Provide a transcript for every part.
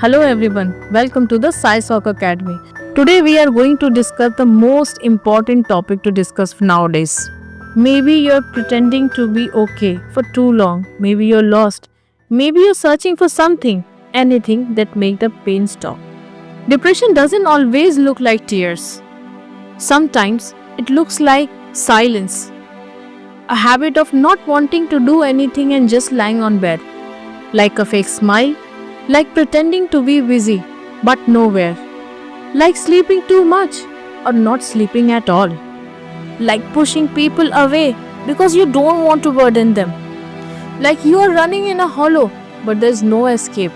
Hello everyone, welcome to the Sai Soccer Academy. Today we are going to discuss the most important topic to discuss nowadays. Maybe you're pretending to be okay for too long, maybe you're lost, maybe you're searching for something, anything that make the pain stop. Depression doesn't always look like tears. Sometimes it looks like silence, a habit of not wanting to do anything and just lying on bed, like a fake smile, like pretending to be busy but nowhere, like sleeping too much or not sleeping at all, like pushing people away because you don't want to burden them, like you are running in a hollow but there's no escape.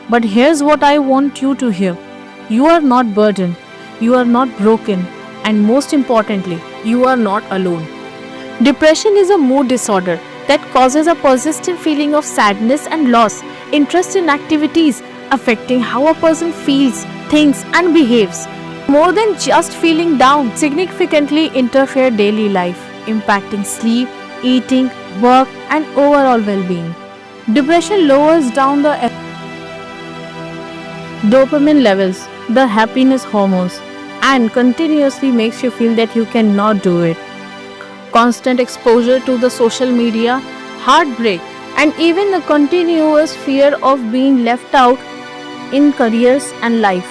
But here's what I want you to hear: you are not burdened, you are not broken, and most importantly, you are not alone. Depression is a mood disorder that causes a persistent feeling of sadness and loss, interest in activities, affecting how a person feels, thinks, and behaves. More than just feeling down, significantly interfere daily life, impacting sleep, eating, work, and overall well-being. Depression lowers down the dopamine levels, the happiness hormones, and continuously makes you feel that you cannot do it. Constant exposure to the social media, heartbreak, and even the continuous fear of being left out in careers and life.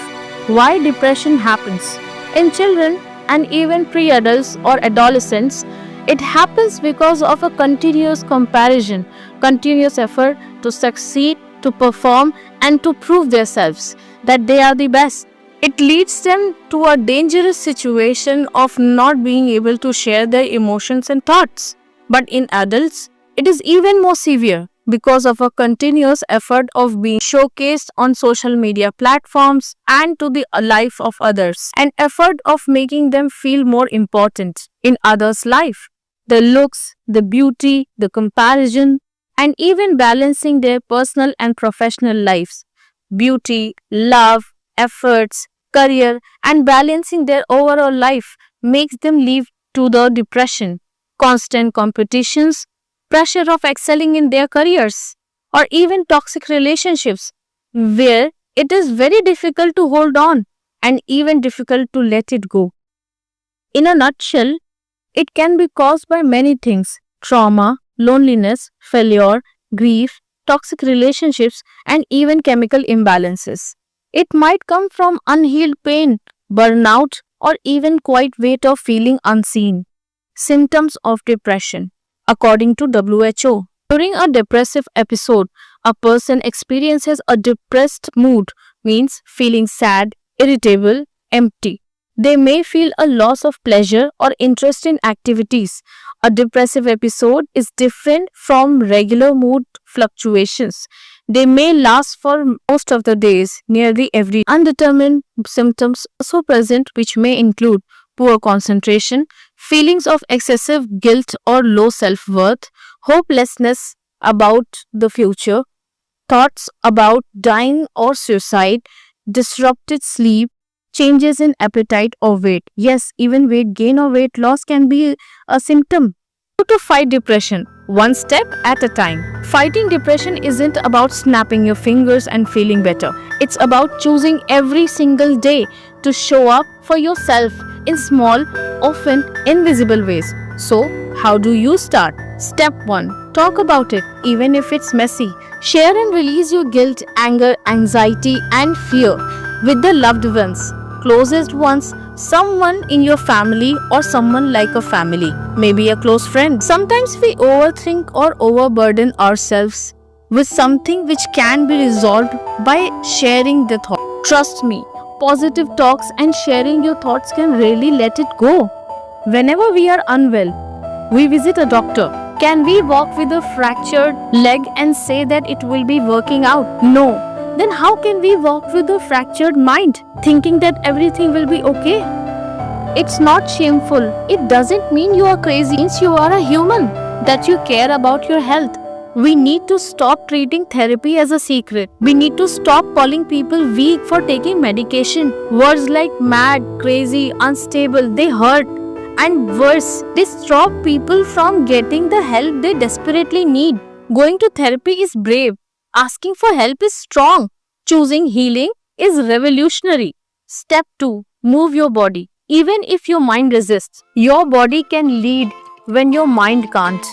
Why depression happens? In children and even pre-adults or adolescents, it happens because of a continuous comparison, continuous effort to succeed, to perform, and to prove themselves that they are the best. It leads them to a dangerous situation of not being able to share their emotions and thoughts. But in adults, it is even more severe because of a continuous effort of being showcased on social media platforms and to the life of others, an effort of making them feel more important in others' life. The looks, the beauty, the comparison, and even balancing their personal and professional lives. Beauty, love, efforts, career, and balancing their overall life makes them lead to the depression. Constant competitions, pressure of excelling in their careers, or even toxic relationships where it is very difficult to hold on and even difficult to let it go. In a nutshell, it can be caused by many things: trauma, loneliness, failure, grief, toxic relationships, and even chemical imbalances. It might come from unhealed pain, burnout, or even quiet weight of feeling unseen. Symptoms of depression. According to WHO, during a depressive episode, a person experiences a depressed mood, means feeling sad, irritable, empty. They may feel a loss of pleasure or interest in activities. A depressive episode is different from regular mood fluctuations. They may last for most of the days, nearly every undetermined symptoms also present, which may include poor concentration, feelings of excessive guilt or low self-worth, hopelessness about the future, thoughts about dying or suicide, disrupted sleep, changes in appetite or weight. Yes, even weight gain or weight loss can be a symptom. How to fight depression? One step at a time. Fighting depression isn't about snapping your fingers and feeling better. It's about choosing every single day to show up for yourself in small, often invisible ways. So, how do you start? Step 1. Talk about it, even if it's messy. Share and release your guilt, anger, anxiety, and fear with the loved ones, closest ones, someone in your family or someone like a family, maybe a close friend. Sometimes we overthink or overburden ourselves with something which can be resolved by sharing the thought. Trust me, positive talks and sharing your thoughts can really let it go. Whenever we are unwell, we visit a doctor. Can we walk with a fractured leg and say that it will be working out? No. Then how can we walk with a fractured mind, thinking that everything will be okay? It's not shameful. It doesn't mean you are crazy. It means you are a human, that you care about your health. We need to stop treating therapy as a secret. We need to stop calling people weak for taking medication. Words like mad, crazy, unstable, they hurt. And worse, they stop people from getting the help they desperately need. Going to therapy is brave. Asking for help is strong. Choosing healing is revolutionary. Step 2. Move your body. Even if your mind resists, your body can lead when your mind can't.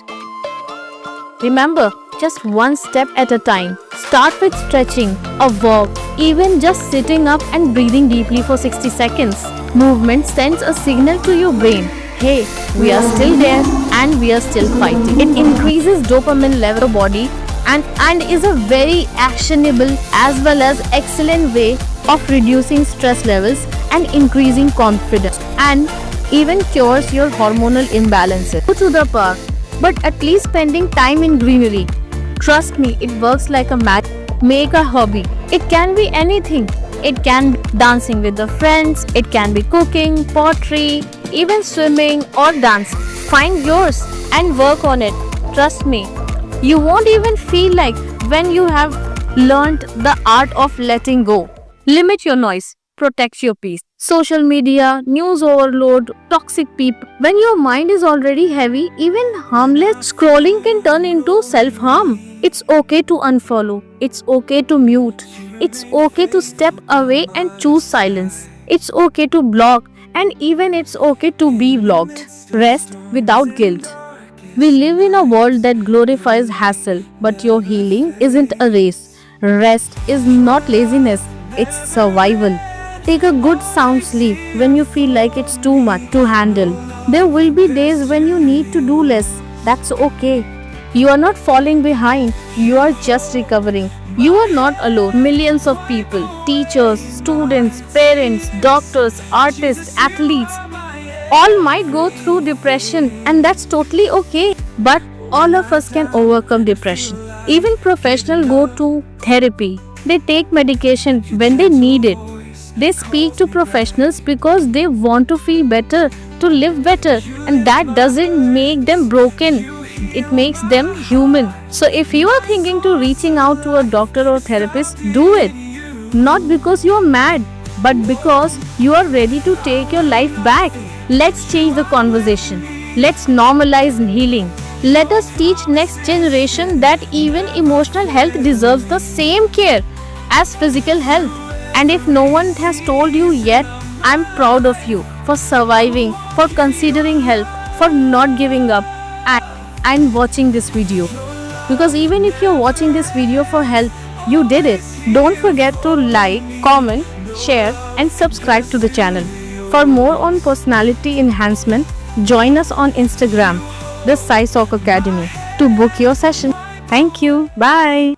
Remember, just one step at a time. Start with stretching, a walk, even just sitting up and breathing deeply for 60 seconds. Movement sends a signal to your brain. Hey, we are still there and we are still fighting. It increases dopamine level in the body and is a very actionable as well as excellent way of reducing stress levels and increasing confidence, and even cures your hormonal imbalances. Go to the park, but at least spending time in greenery. Trust me, it works like a magic. Make a hobby. It can be anything. It can be dancing with the friends, it can be cooking, pottery, even swimming or dancing. Find yours and work on it. Trust me, you won't even feel like when you have learned the art of letting go. Limit your noise. Protect your peace. Social media, news overload, toxic people. When your mind is already heavy, even harmless scrolling can turn into self-harm. It's okay to unfollow. It's okay to mute. It's okay to step away and choose silence. It's okay to block, and even it's okay to be blocked. Rest without guilt. We live in a world that glorifies hassle, but your healing isn't a race. Rest is not laziness, it's survival. Take a good sound sleep when you feel like it's too much to handle. There will be days when you need to do less. That's okay. You are not falling behind, you are just recovering. You are not alone. Millions of people, teachers, students, parents, doctors, artists, athletes, all might go through depression, and that's totally okay. But all of us can overcome depression. Even professionals go to therapy. They take medication when they need it. They speak to professionals because they want to feel better, to live better, and that doesn't make them broken. It makes them human. So if you are thinking to reaching out to a doctor or therapist, do it. Not because you are mad, but because you are ready to take your life back. Let's change the conversation. Let's normalize healing. Let us teach next generation that even emotional health deserves the same care as physical health. And if no one has told you yet, I'm proud of you for surviving, for considering help, for not giving up, and watching this video. Because even if you're watching this video for help, you did it. Don't forget to like, comment, share, and subscribe to the channel. For more on personality enhancement, join us on Instagram, the Sai Sock Academy, to book your session. Thank you. Bye.